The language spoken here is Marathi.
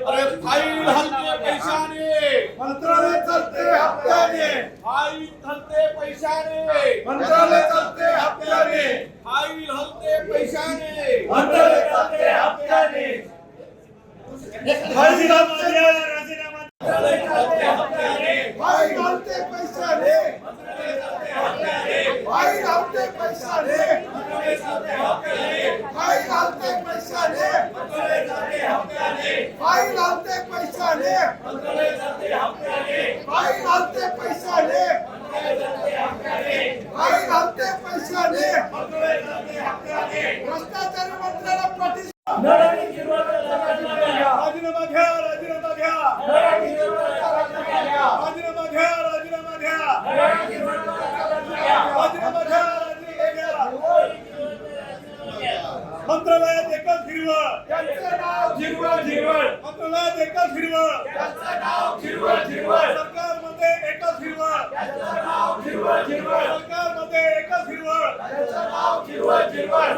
अरे फाईल हलते पैशाने, मंत्रालय चलते हप्त्याने, फाईल हलते पैशाने, मंत्रालय चलते हप्त्याने, फाईल हलते पैशाने, मंत्रालय चलते हप्त्याने, राजीनामा द्या, राजीनामा मंत्रालय चलते हप्त्याने, फाईल हलते पैशाने, फाईल हलते पैशाने, फाईल हलते पैशाने, फाईल हलते पैशाने, फाईल हलते पैशाने, फाईल हलते पैशाने, भ्रष्टाचार मंत्र्याला पाठीशी राजीनामा घ्या, राजीनामा घ्या, राजीनामा घ्या, राजीनामा घ्या, राजीनामा घ्या, राजीनामा घ्या. मंत्रालयात एकच हिरवळ, त्यांचं नाव झिरवळ झिरवळ, मंत्रालयात एकच हिरवळ, त्यांचं नाव झिरवळ झिरवळ, सरकारमध्ये एकच हिरवळ, त्यांचं नाव झिरवळ झिरवळ, सरकारमध्ये एकच हिरवळ, त्यांचं नाव झिरवळ झिरवळ,